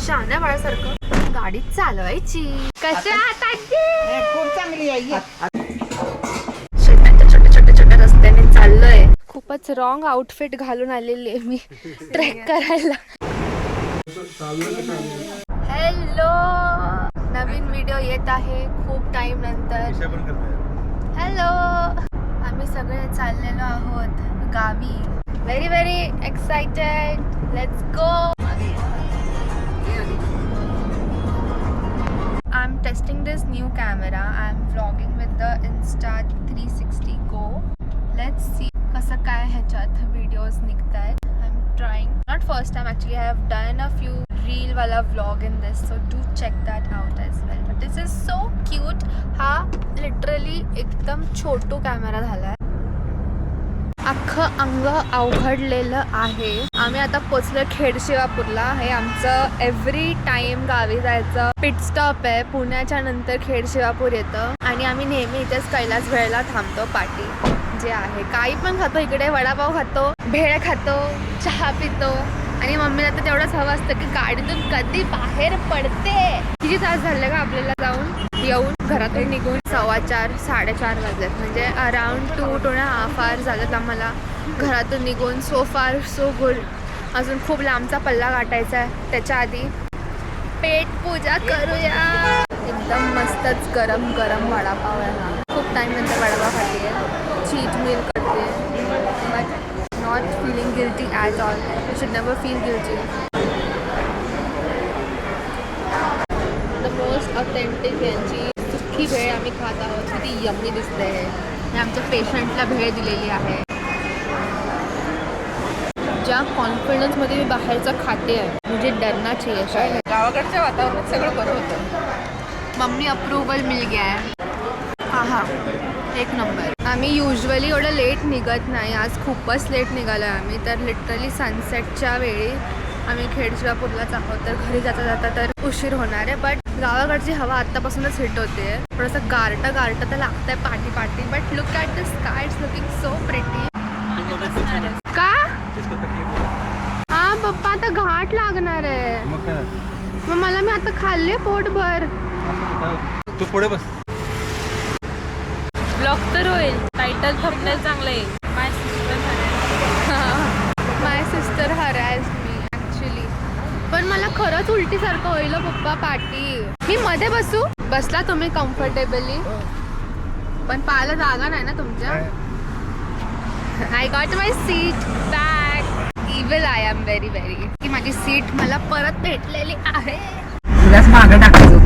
शहाण्या बाळासारखं गाडी चालवायची. कशा खूप चांगली आहे. शेताच्या छोट्या छोट्या छोट्या रस्त्याने चाललोय. खूपच रॉंग आउटफिट घालून आलेली आहे मी ट्रेक करायला. हॅलो, नवीन व्हिडिओ येत आहे खूप टाइम नंतर. हॅलो, आम्ही सगळे चाललेलो आहोत गावी. Very very excited. Let's go. I'm testing this new camera. I'm vlogging with the Insta360 Go. Let's see कसं काय ह्याच्यात videos निघतायत. I'm trying. Not first time actually. I have done a few reel वाला vlog in this, so do check that out as well. But this is so cute. हा literally एकदम छोटू camera झालाय. अख्खं अंग अवघडलेलं आहे. आम्ही आता पोचलो खेडशिवापूरला. हे आमचं एव्हरी टाइम गावी जायचं पिट स्टॉप आहे. पुण्याच्या नंतर खेडशिवापूर येतं आणि आम्ही नेहमी इथेच कैलास भेळला थांबतो. पाटी जे आहे काही पण खातो इकडे. वडापाव खातो, भेळ खातो, चहा पितो आणि मम्मीला तर तेवढंच हवं असतं की गाडीतून कधी बाहेर पडते. किती तास झाले का आपल्याला जाऊन येऊन घरातून निघून? 4:15 4:30 वाजलेत. म्हणजे अराउंड 2.5 hours झालेत आम्हाला घरातून निघून. सो फार सो गुड. अजून खूप लांबचा पल्ला गाठायचा आहे. त्याच्या आधी पेट पूजा करूया. एकदम मस्तच गरम गरम वडापाव आहे हा. खूप टाइम नंतर वडापाव खाते आहे. चीट मील करते but not feeling guilty at all. You should never feel guilty. The most authentic यांची सुखी भेळ आम्ही खात आहोत. किती यम्मी दिसते आहे. हे आमच्या पेशंटला भेळ दिलेली आहे. ज्या कॉन्फिडन्समध्ये मी बाहेरचं खाते आहे मुझे डरना चाहिए. शायद गावाकडच्या वातावरणात सगळं बरं होतं. मम्मी अप्रूव्हल मिल गया है. हा एक नंबर. आम्ही युजली एवढं लेट निघत नाही. आज खूपच लेट निघालो आहे आम्ही. तर लिटरली सनसेटच्या वेळी आम्ही खेडशिवापूरलाच आहोत. तर घरी जाता जाता तर उशीर होणार आहे. बट गावाकडची हवा आत्तापासूनच हिट होते. थोडंसं गारटं तर लागतंय पाठी पाठी. But look at the sky. It's looking so pretty. का हा पप्पा आता घाट लागणार आहे. मग मला मी आता खाल्ले पोटभर. तू पुढे बस. ब्लॉग तर होईल. टायटल थंबनेल चांगलं आहे. माय सिस्टर हरॅज मी ॲक्च्युली. पण मला खरंच उलटीसारखं होईल पप्पा पाठी. मी मध्ये बसू? बसला तुम्ही कम्फर्टेबली? पण पाहायला जागा नाही ना तुमच्या. I got my seat back. Evil I am very very. की माझी सीट मला परत भेटलेली आहे. तुलाच मागं टाकायचं.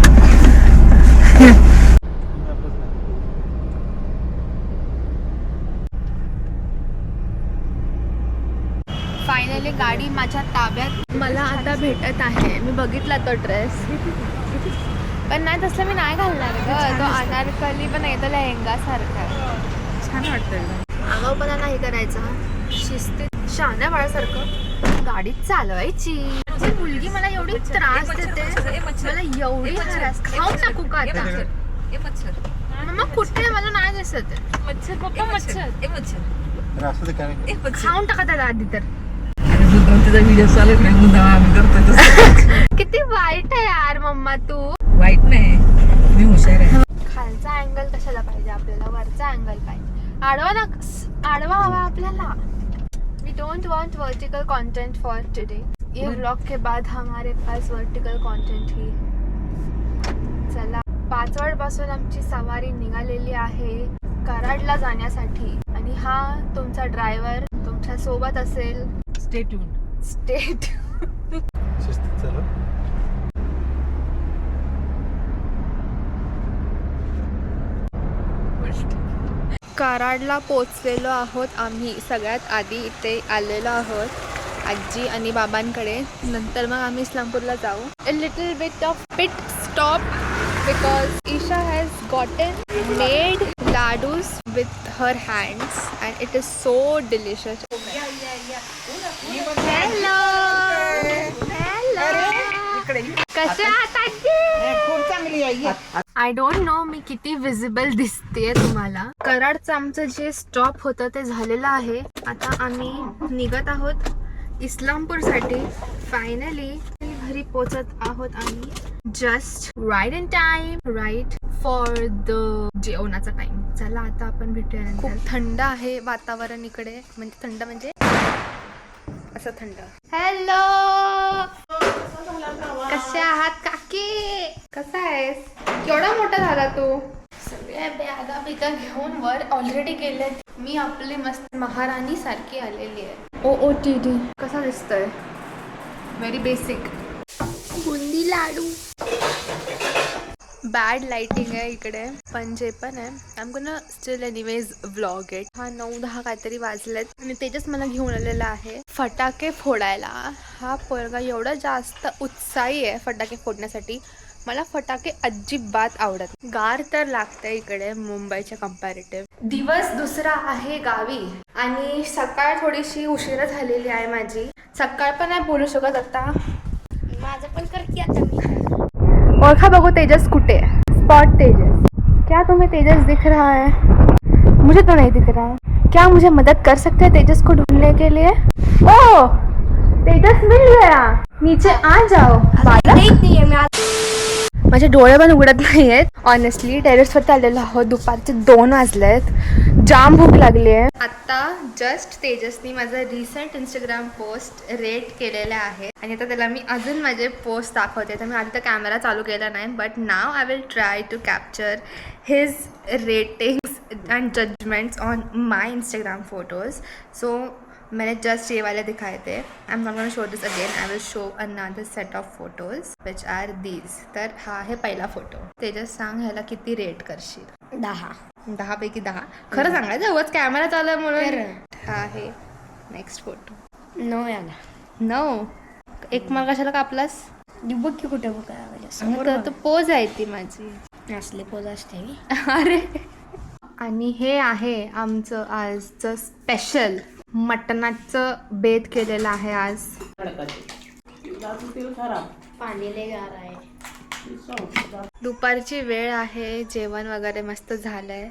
फायनली गाडी माझ्या ताब्यात मला आता भेटत आहे. मी बघितला तो ड्रेस पण नाही तसं मी नाही घालणार ग. तो अनारकली पण येतो लेहंगा सारखा. छान वाटतं. आगाऊपणा नाही करायचा. शिस्तीत शहाण्या बाळासारखं गाडी चालवायची. ती मुलगी मला एवढी त्रास देते. मला एवढी खाऊन टाकू का आता? मग कुठे मला नाही दिसत. मच्छर पप्पा मच्छर. खाऊन टाका त्याला आधी तर. तुझा व्हिडिओ चालत नाही मुद्दा आम्ही करतो. किती वाईट आहे यार मम्मा तू. वाईट नाही, मी हुशार आहे. खालचा अँगल कशाला पाहिजे आपल्याला? वरचा अँगल पाहिजे. आडवा हवा आपल्याला. We don't want vertical content for today. ये व्लॉग के बाद हमारे पास वर्टिकल कंटेंट ही. चला, पाचवड पासून आमची सवारी निघालेली आहे कराडला जाण्यासाठी. आणि हा तुमचा ड्रायव्हर तुमच्या सोबत असेल. Stay tuned. कराडला पोचलेलो आहोत आम्ही. सगळ्यात आधी इथे आलेलो आहोत आजी आणि बाबांकडे. नंतर मग आम्ही इस्लामपूरला जाऊ. A little bit of pit stop because Isha has gotten made laddoos with her hands and it is so delicious. Hello कशा आहात आजी? खूप चांगली आहे. आय डोंट नो मी किती विजिबल दिसते तुम्हाला. कराडचं आमचं जे स्टॉप होतं ते झालेलं आहे. आता आम्ही निघत आहोत इस्लामपूरसाठी. फायनली घरी पोचत आहोत आम्ही just right in time, right for the जेवणाचा टाइम. चला आता आपण भेटूया. खूप थंड आहे वातावरण इकडे, म्हणजे थंड म्हणजे असं थंड. हॅलो, कसे आहात काकी? कसा आहेस? केवढा मोठा झाला तू? सगळ्या बॅगा बिगा घेऊन वर ऑलरेडी गेले. मी आपली मस्त महाराणी सारखी आलेली आहे. ओ टी टी कसा दिसतोय? Very basic. Boondi laddoo. Bad lighting आहे इकडे, पण जे पण आहे I am gonna still anyways vlog it. हा 9-10 काहीतरी वाजलेत आणि तेजस मला घेऊन आलेला आहे फटाके फोडायला. हा पोरगा एवढा जास्त उत्साही आहे फटाके फोडण्यासाठी. मला फटाके अजिबात आवडत. गार तर लागते इकडे मुंबईच्या कंपॅरेटिव्ह. दिवस दुसरा आहे गावी आणि सकाळ थोडीशी उशिरा झालेली आहे माझी. सकाळ पण नाही बोलू शकत आता. माझं पण करते आता मी. ओळखा बघू तेजस कुठे है? स्पॉट तेजस. क्या तुम्हें तेजस दिख रहा है? मुझे तो नहीं दिख रहा है. क्या मुझे मदद कर सकते हैं तेजस को ढूंढने के लिए? ओ तेजस मिल गया. नीचे आ जाओ. माझे डोळे पण उघडत नाही आहेत. ऑनेस्टली टेरेसवरती आलेलो आहोत. दुपारचे 2 वाजलेत. जाम भूक लागली आहे. आता जस्ट तेजसनी माझा रिसेंट इंस्टाग्राम पोस्ट रेट केलेला आहे आणि आता त्याला मी अजून माझे पोस्ट दाखवते. तर मी आधी तर कॅमेरा चालू केला नाही, but now I will try to capture his ratings and judgements on my Instagram photos. So मैंने जस्ट ये वाले दिखाए थे. I am not gonna show this again. I will show another set of photos which are these. तर हा आहे पहिला photo. Tejas सांग ह्याला किती रेट करशील? 10 पैकी 10. खरं सांगायचं उगाच कॅमेरा चालू आहे म्हणून. हा आहे नेक्स्ट फोटो. 9 आला. 9. एक मार्क कशाला कापलास? बघ की कुठे तर तो पोज आहे ती माझी. असले पोज असते. अरे. आणि हे आहे आमचं आजचं स्पेशल मटणाचं बेत केलेलं आहे आज. पाणी लय गार आहे. दुपारची वेळ आहे. जेवण वगैरे मस्त झालंय.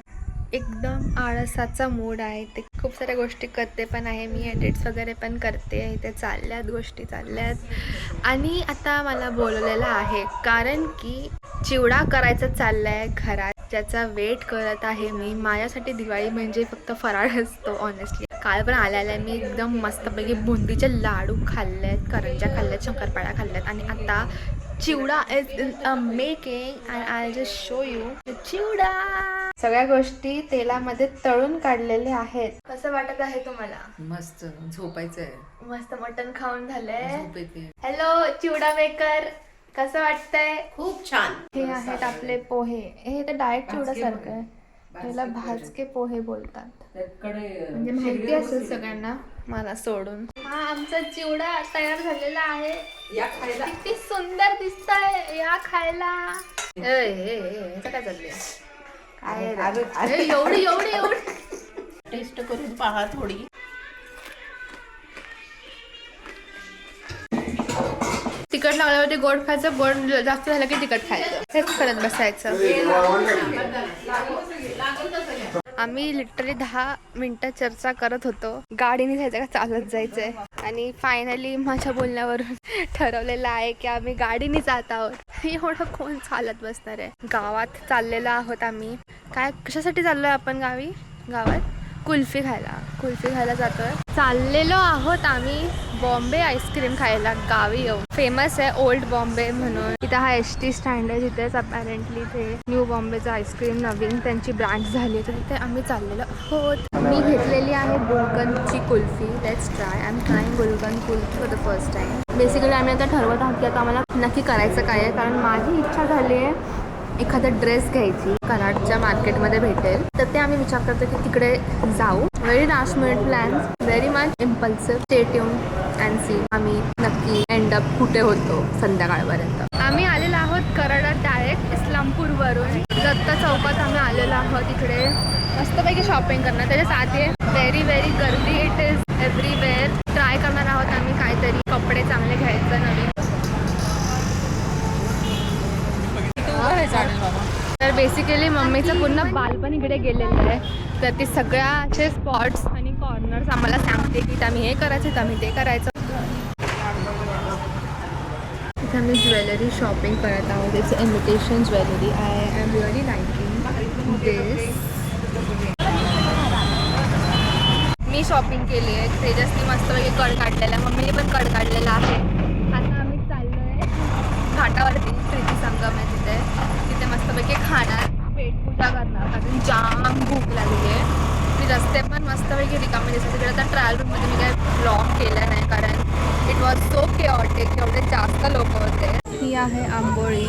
एकदम आळसाचा मूड आहे. ते खूप साऱ्या गोष्टी करते पण आहे मी. एडिट्स वगैरे पण करते. इथे चालल्यात गोष्टी चालल्यात. आणि आता मला बोलवलेलं आहे कारण की चिवडा करायचा चाललाय घरात, ज्याचा वेट करत आहे मी. माझ्यासाठी दिवाळी म्हणजे फक्त फराळ असतो ऑनेस्टली. काल पण आल्याला मी एकदम मस्तपैकी बुंदीचे लाडू खाल्लेत, करंज्या खाल्ल्यात, शंकरपाळ्या खाल्ल्यात आणि आता chivda is in a making and I just show you chivda. सगळ्या गोष्टी तेलामध्ये तळून काढलेल्या आहेत. कसं वाटत आहे तुम्हाला? मस्त. झोपायचंय. मस्त मटण खाऊन झालंय. झोप येते. हॅलो चिवडा मेकर, कसं वाटतंय? खूप छान. हे आहेत आपले पोहे. हे तर डायरेक्ट चिवडा सारखं आहे. त्याला भाजके पोहे बोलतात. म्हणजे माहिती असेल सगळ्यांना मला सोडून. हा आमचा चिवडा तयार झालेला आहे. या खायला. किती सुंदर दिसतंय. या खायला. काय चाललंय? काय एवढी टेस्ट करून पहा थोडी. तिखट लागल्यावरती गोड खायचं, गोड जास्त झालं की तिखट खायचं. हेच करत बसायचं. आम्ही लिटरली 10 मिनिटं चर्चा करत होतो गाडीने जायचं का चालत जायचंय. आणि फायनली माझ्या बोलण्यावरून ठरवलेलं आहे की आम्ही गाडीने जात आहोत. एवढं कोण चालत बसणार आहे. गावात चाललेलो आहोत आम्ही. काय कशासाठी चाललोय आपण गावात? कुल्फी खायला जातोय. चाललेलो आहोत आम्ही बॉम्बे आईस्क्रीम खायला गावी येऊ. फेमस आहे ओल्ड बॉम्बे म्हणून. इथं हा ST स्टँड आहे. तिथेच अपॅरेंटली ते न्यू बॉम्बेचं आईस्क्रीम नवीन त्यांची ब्रँच झाली आहे. तर तिथे आम्ही चाललेलो आहोत. मी घेतलेली आहे गुलकंदची kulfi. Let's try. I am trying gulkand kulfi for the first time. Basically आम्ही आता ठरवत आहोत की आता आम्हाला नक्की करायचं काय आहे. कारण माझी इच्छा झाली आहे एखादा ड्रेस घ्यायची. कराडच्या मार्केटमध्ये भेटेल तर ते आम्ही विचार करतो की तिकडे जाऊ. Very last minute plans, very much impulsive. Stay tuned and see आम्ही नक्की एंड अप कुठे होतो संध्याकाळपर्यंत. आम्ही आलेलो आहोत कराडात डायरेक्ट इस्लामपूरवरून. दत्त चौकात आम्ही आलेलो आहोत. इकडे मस्तपैकी शॉपिंग करणार. त्याच्या आधी व्हेरी गर्दी इट इज एव्हरीवेअर. ट्राय करणार आहोत आम्ही काहीतरी कपडे चांगले घ्यायचं नवीन. तर बेसिकली मम्मीचं पूर्ण बालपण इकडे गेलेलं आहे. तर ती सगळ्याचे स्पॉट्स आणि कॉर्नर्स आम्हाला सांगते की आम्ही हे करायचं तर आम्ही ते करायचं. इथे आम्ही ज्वेलरी शॉपिंग करत आहोत. It's imitation jewellery. I am really liking this. Me shopping केली आहे. तेजसनी मस्तपैकी कड काढलेला आहे, मम्मीने पण कड काढलेला आहे. आता आम्ही चाललो आहे घाटावरती. प्रीती संगम आहे तिथे. तिथे मस्तपैकी खाणार, पेटपूजा करणार, कारण जाम भूक लागली आहे. मी रस्ते पण मस्तपैकी रिकामे दिसत. तिकडे आता ट्रायल रूममध्ये मी काय ब्लॉग केला नाही, कारण इट वॉज सो केऑटिक. एवढे जास्त लोक होते. ही आहे आंबोळी.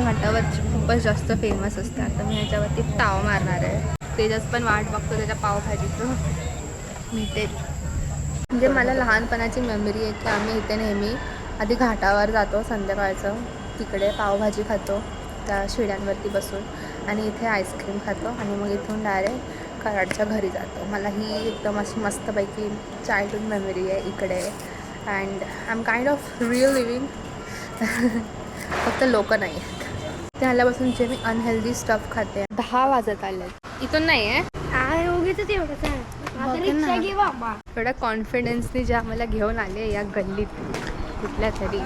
घाटावरची खूपच जास्त फेमस असते. आता मी ह्याच्यावरती ताव मारणार आहे. तेजस पण वाट बघतो त्याच्या पावभाजीचं मिळते. म्हणजे मला लहानपणाची मेमरी आहे की आम्ही इथे नेहमी आधी घाटावर जातो संध्याकाळचं. तिकडे पावभाजी खातो त्या शिड्यांवरती बसून, आणि इथे आईस्क्रीम खातो, आणि मग इथून डायरेक्ट कराडच्या घरी जातो. मला ही एकदम अशी मस्तपैकी चाइल्डहूड मेमरी आहे इकडे. And I am kind of real living. फक्त लोक नाही आहेत. ते आल्यापासून जे मी अनहेल्दी स्टफ खाते. 10 वाजत आले. इथून नाही आहे. एवढ्या कॉन्फिडन्सने जे आम्हाला घेऊन आले या गल्लीत कुठल्या तरी.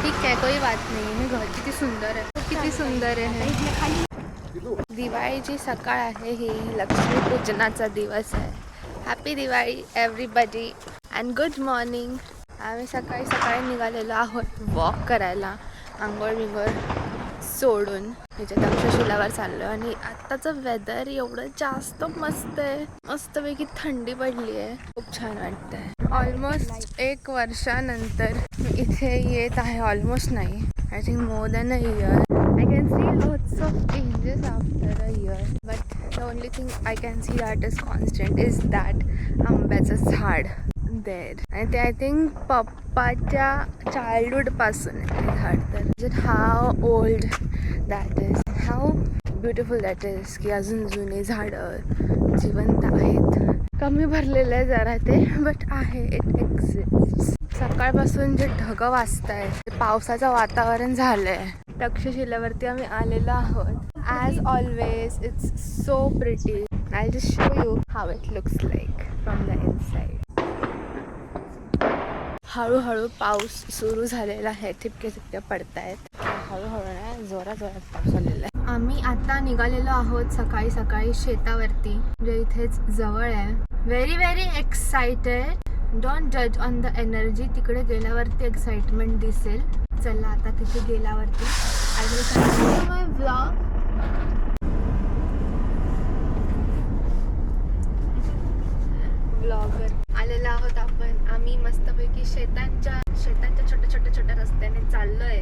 ठीक आहे, कोई बात नाही. हे घर किती सुंदर आहे, किती सुंदर आहे. दिवाळीची सकाळ आहे. ही लक्ष्मीपूजनाचा दिवस आहे. Happy Diwali everybody and good morning. आम्ही सकाळी सकाळी निघालेलो आहोत वॉक करायला. आंघोळ बिंघोळ सोडून ह्याच्या तक्षशिलावर चाललो. आणि आत्ताचं वेदर एवढं जास्त मस्त आहे. मस्तपैकी थंडी पडली आहे. खूप छान वाटतं आहे. ऑलमोस्ट 1 वर्षानंतर मी इथे येत आहे. ऑलमोस्ट नाही, I think more than a year. I can see lots of changes after a year, but the only thing I can see that is constant is that आंब्याचं झाड there. आणि ते आय थिंक पप्पाच्या चाइल्डहूडपासून आहे ते झाड. तर how old that is, how beautiful that is, की अजून जुने झाडं जिवंत आहेत. कमी भरलेलं आहे जरा ते, बट आहे, इट एक्झिस्ट. सकाळपासून जे ढगं वाजत आहे, ते पावसाचं वातावरण झालं आहे. तक्षशिलावरती आम्ही आलेलो आहोत. As always it's so pretty. I just show you how it looks like from the inside. हळूहळू पाऊस सुरू झालेला आहे. ठिपके ठिपके पडत आहेत. हळूहळू नाही, जोरात जोरात पाऊस आलेला आहे. आम्ही आता निघालेलो आहोत सकाळी सकाळी शेतावरती, जे इथेच जवळ आहे. Very very excited. डोंट जज ऑन द एनर्जी. तिकडे गेल्यावरती एक्साइटमेंट दिसेल. चला आता तिथे गेल्यावरती I will continue my vlog. Blogger आलेलो आहोत आपण. आम्ही मस्तपैकी शेतांच्या छोट्या रस्त्याने चाललोय.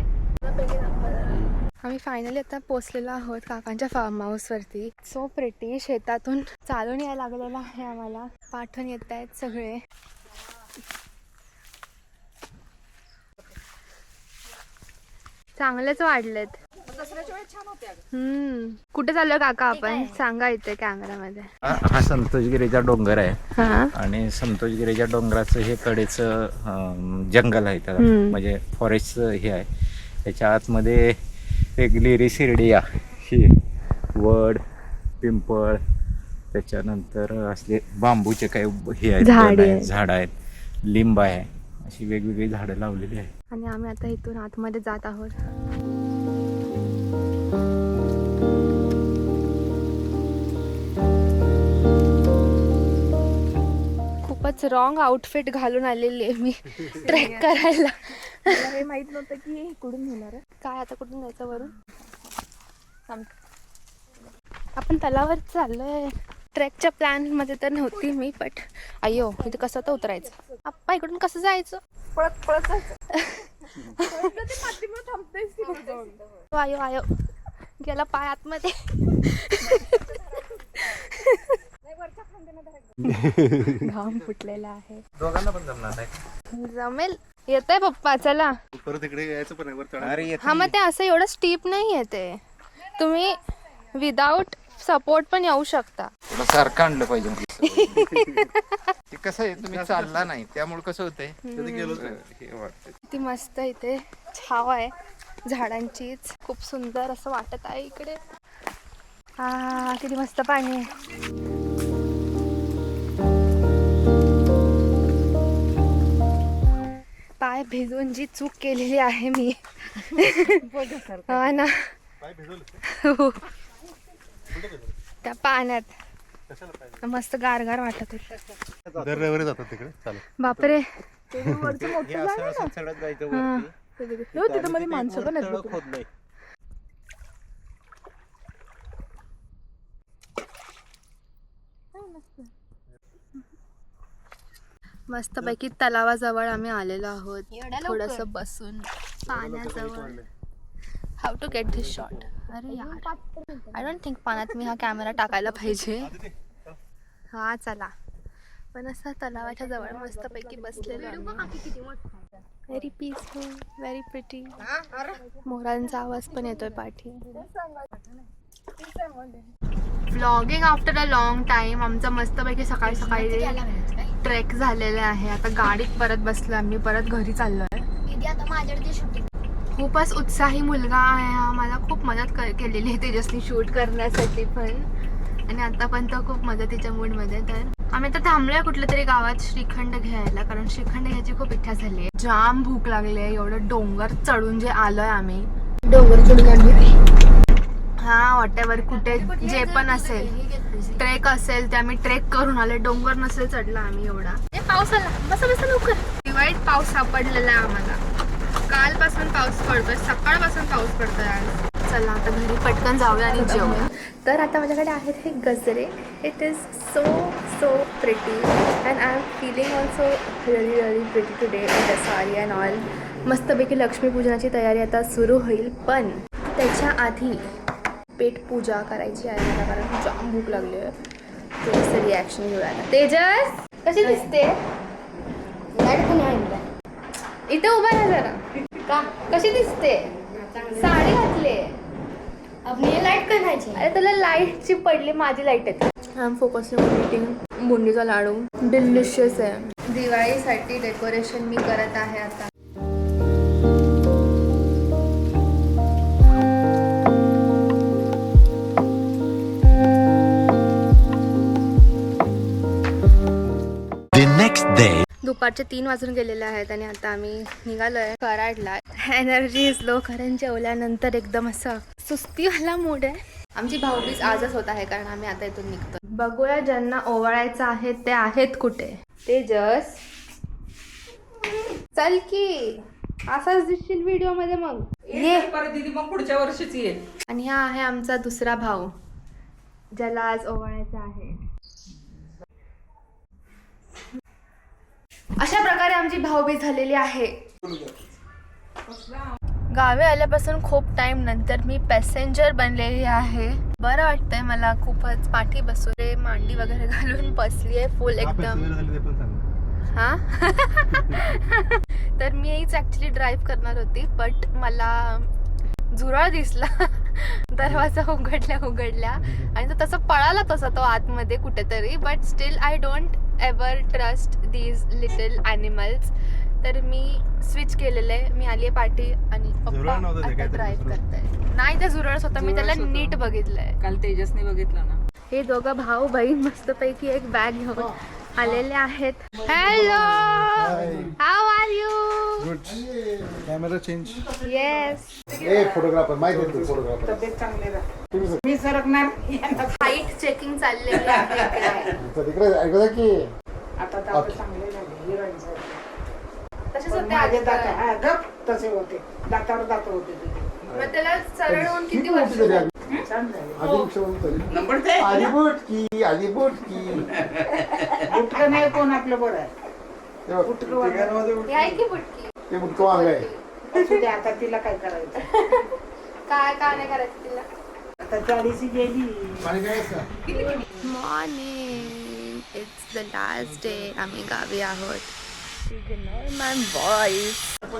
आम्ही फायनली आता पोचलेलो आहोत काकांच्या फार्म हाऊसवरती. So pretty. शेतातून चालून यायला लागलेलं आहे आम्हाला. पाठवून येत आहेत सगळे. चांगलेच वाढलेत. कुठे चाललोय काका आपण? सांगा इथे कॅमेरामध्ये. हा संतोषगिरीचा डोंगर आहे. आणि संतोषगिरीच्या डोंगराचं हे कडेचं जंगल आहे त्याला, म्हणजे फॉरेस्ट हे आहे. त्याच्या आतमध्ये वेगळी शिर्डिया, ही वड, पिंपळ, त्याच्यानंतर असले बांबूचे काही हे आहेत, झाड आहेत, लिंब आहे, अशी वेगवेगळी झाडं लावलेली आहेत. आणि आम्ही आता इथून आतमध्ये जात आहोत. खूपच रॉंग आउटफिट घालून आलेली आहे मी ट्रेक करायला. हे माहित नव्हतं की कुठून होणार आहे. काय आता कुठून जायचं वरून? आपण तलावर चाललोय. ट्रेकच्या प्लॅन मध्ये तर नव्हती मी, बट अय्यो इथे कसं तर उतरायचं. आप्पा इकडून कसं जायचं? पळत पळत आयो आयो गेला पाय आतमध्ये. घाम फुटलेला आहे. दोघांना पण जमणार आहे. जमेल. येतंय पप्पा, चला. परत इकडे यायचं पण आहे. हा मग ते असं एवढं स्टीप नाही येते. तुम्ही विदाउट सपोर्ट पण येऊ शकता. सारखं आणलं पाहिजे. ते कसं आहे, तुम्ही चालला नाही त्यामुळे कसं होतंय. किती मस्त इथे छाव आहे झाडांचीच. खूप सुंदर असं वाटत आहे इकडे. हा किती मस्त पाणी आहे. पाय पाय भिजून जी चूक केलेली आहे मी हा ना हो. त्या पाण्यात मस्त गारगार वाटत होत. दरवेळी जातात तिकडे. चालेल. बापरे तिथं मध्ये माणसं पण आहेत बघ. खोदलंय. मस्तपैकी तलावाजवळ आम्ही आलेलो आहोत. थोडस बसून पाण्याजवळ. How to get this shot. अरे यार आय डोंट थिंक पाण्यात मी हा कॅमेरा टाकायला पाहिजे. हा चला. पण असं तलावाच्या जवळ मस्तपैकी बसलेलो. Very peaceful, very pretty. मोरांचा आवाज पण येतोय पाठी. Vlogging after a long time. आमचं मस्तपैकी सकाळी सकाळी ट्रेक झालेले आहे. आता गाडीत परत बसलो आम्ही. परत घरी चाललोय. खूपच उत्साही मुलगा आहे हा. मला खूप मदत केलेली आहे तेजसनी शूट करण्यासाठी पण. आणि आता पण तो खूप मदतीच्या मूडमध्ये. तर आम्ही तर थांबलोय कुठल्या तरी गावात श्रीखंड घ्यायला, कारण श्रीखंड घ्यायची खूप इच्छा झाली आहे. जाम भूक लागली आहे. एवढं डोंगर चढून जे आलोय आम्ही. डोंगर चढून आली. हा वॉटेवर कुठे जे पण असेल ट्रेक असेल ते आम्ही ट्रेक करून आले. डोंगर नसेल चढला आम्ही एवढा. पाऊस आला. बसा बसा लवकर. दिवाळीत पाऊस सापडलेला आहे आम्हाला. कालपासून पाऊस पडतोय. सकाळपासून पाऊस पडतोय आज. चला आता घरी पटकन जाऊया आणि जेवूया. तर आता माझ्याकडे आहेत हे गजरे. It is so so pretty and I am feeling also really really pretty today in the sari and all. मस्तपैकी लक्ष्मीपूजनाची तयारी आता सुरू होईल. पण त्याच्या आधी पेट पूजा करायची आहे मला, कारण जाम भूक लागली आहे. थोडंसं रिॲक्शन घेऊया. तेजस कशी दिसते? लाईट कोणी आणलाय? इथे उभा राहा जरा. का? कशी दिसते? साडी घातली. आपली लाईट करायची. अरे तुला लाईटची पडली. माझी लाईट आहे. I am focusing on eating बुंदीचा लाडू. डिलिशियस आहे. दिवाळीसाठी डेकोरेशन मी करत आहे आता. दुपारचे 3 वाजून गेलेले आहेत आणि आता आम्ही निघालोय कराडला. एनर्जी इज लो, कारण जेवल्यानंतर एकदम असं सुस्तीवाला मूड आहे. आमची भाऊबीज आजच होत आहे, कारण आम्ही आता इथून निघतो. बघूया ज्यांना ओवाळायचं आहे ते आहेत कुठे. तेजस चल की, असाच दिसशील व्हिडिओ मध्ये. मग ये परत दीदी मग पुढच्या वर्षीच येईल. आणि हा आहे आमचा दुसरा भाऊ ज्याला आज ओवाळायचा आहे. अशा प्रकारे आमची भाऊबीज झालेली आहे. गावी आल्यापासून खूप टाइम नंतर मी पॅसेंजर बनलेली आहे. बरं वाटतंय मला खूपच. पाठी बसून मांडी वगैरे घालून बसली आहे फुल एकदम. हा तर मीच ॲक्च्युली ड्राईव्ह करणार होती, बट मला झुरळ दिसला दरवाजा उघडल्या आणि तो तसं पळाला तसा तो आतमध्ये कुठेतरी. But still I don't ever trust these little animals. तर मी स्विच केलेलं आहे. मी आली आहे पाठी आणि पप्पा आता ड्राईव्ह करताय. नाही ते झुरळच होतं. मी त्याला नीट बघितलंय. काल तेजसने बघितलं ना. हे दोघं भाऊ बहीण मस्तपैकी एक बॅग घेऊन आलेले आहेत. Hello, how are you? Good. Camera change. Yes. A photographer माहिती आहे फोटोग्राफर. तब्येत चांगली राहते. मी सरकणार. हाईट चेकिंग चाललेली आहे. तिकडे ऐकू की आता दात चांगले झाले. हिरोईन सारखे. तसेच पण होते माझे आता. दात गप तसे होते. दातावर दात होते तुझे. मग त्याला सरळ होऊन किती वर्ष किती झाली? छान झाले. नंबर आधी बोट की उठलं नाही कोण आपलं बरं आहे. हे आहे की बुटकी? ते बुटको अंग आहे. असू दे, आता तिला काय करायचं. काय नाही करायचं तिला. आता 40 गेली. पाणी काय का? Morning. It's the last day. आम्ही गावी आहोत. माय बॉयज.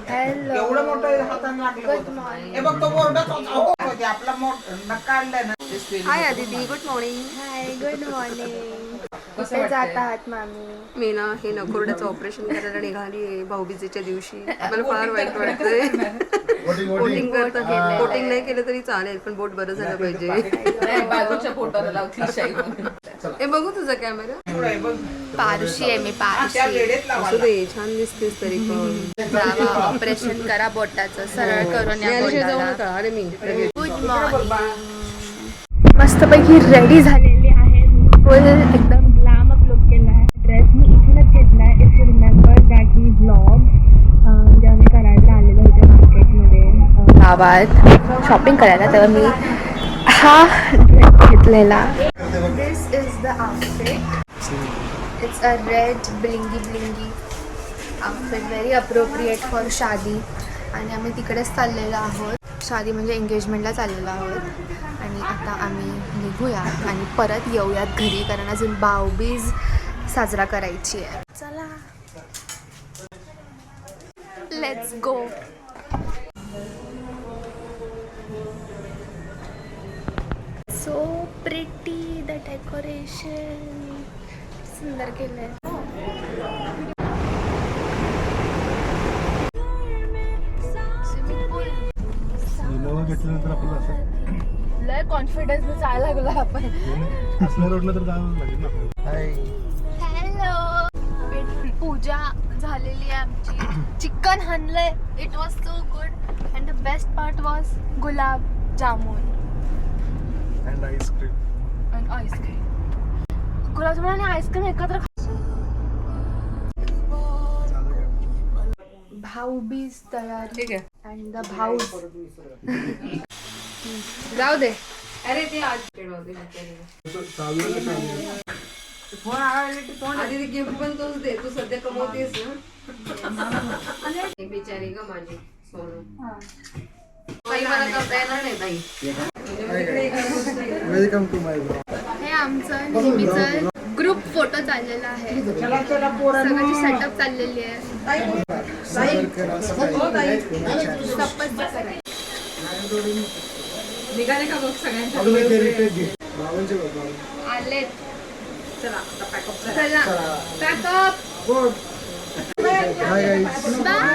हॅलो. एवढं मोठं हाताने लागलं गुड होतं. मॉर्निंग. हे बघ तो बोर्डच होता. आपला नक्का काढलाय ना. हाय दीदी. Good morning. Hi good morning. कुठे जात आहात मामी? मी ना हे नकोरड्याचं ऑपरेशन करायला निघाली आहे भाऊबीजेच्या दिवशी. मला फार वाईट वाटतंय. बोटिंग नाही केलं तरी चालेल, पण बोट बरं झालं पाहिजे. बाजूच्या पोटाला लावतील शाई. हे बघू तुझा कॅमेरा. पारुशी आहे मी, पारुशी. असू दे, छान दिसतेस तरी पण. जावा ऑपरेशन करा बोटाचं, सरळ करून या याशिवाय जाऊ बोटाला. नका. अरे मी गुड मॉर्निंग. मस्तपैकी रेडी झालेली आहे, फुल एकदम ग्लॅम अप लुक केला आहे. ड्रेस मी इथूनच घेतला आहे. If you remember that me vlog जेव्हा मी करायला आलेलो होते मार्केटमध्ये गावात शॉपिंग करायला, तेव्हा मी हा ड्रेस घेतलेला. This is the outfit. It's a red blingy blingy outfit, very appropriate for shaadi. आणि आम्ही तिकडेच चाललेलो आहोत, शादी म्हणजे एंगेजमेंटला चाललेलो आहोत. आणि आता आम्ही निघूयात आणि परत येऊयात घरी, कारण अजून भाऊबीज साजरा करायची आहे. चला let's go. So pretty the decoration, सुंदर केलंय. घेतल्यानंतर आपल्याला असं लय कॉन्फिडन्स जायला लागलो आपण. असल्या रोडला तर जावंच लागेल ना. हॅलो, पूजा झालेली आहे आमची. चिकन हाणलंय. It was so good and the best part was gulab jamun and ice cream. And ice cream. Gulab jamun आणि आईस्क्रीम एकत्र. भाऊबीज तयार. ठीक आहे. अँड द भाऊज. जाऊ दे. अरे ते आज आधी गिफ्ट पण तूच दे. तू सध्या कमवतेस ना. बिचारी ग माझी सोनू. ताई मला करता येणार नाही ताई. Welcome to my blog. हे आमचं नेहमीचं ग्रुप फोटो चाललेला आहे. सगळ्याची सेटअप चाललेली आहे. निघाले का बघ सगळ्यांच्या. आले. चला आता पॅकअप चला पॅकअप. Hi guys. बाय.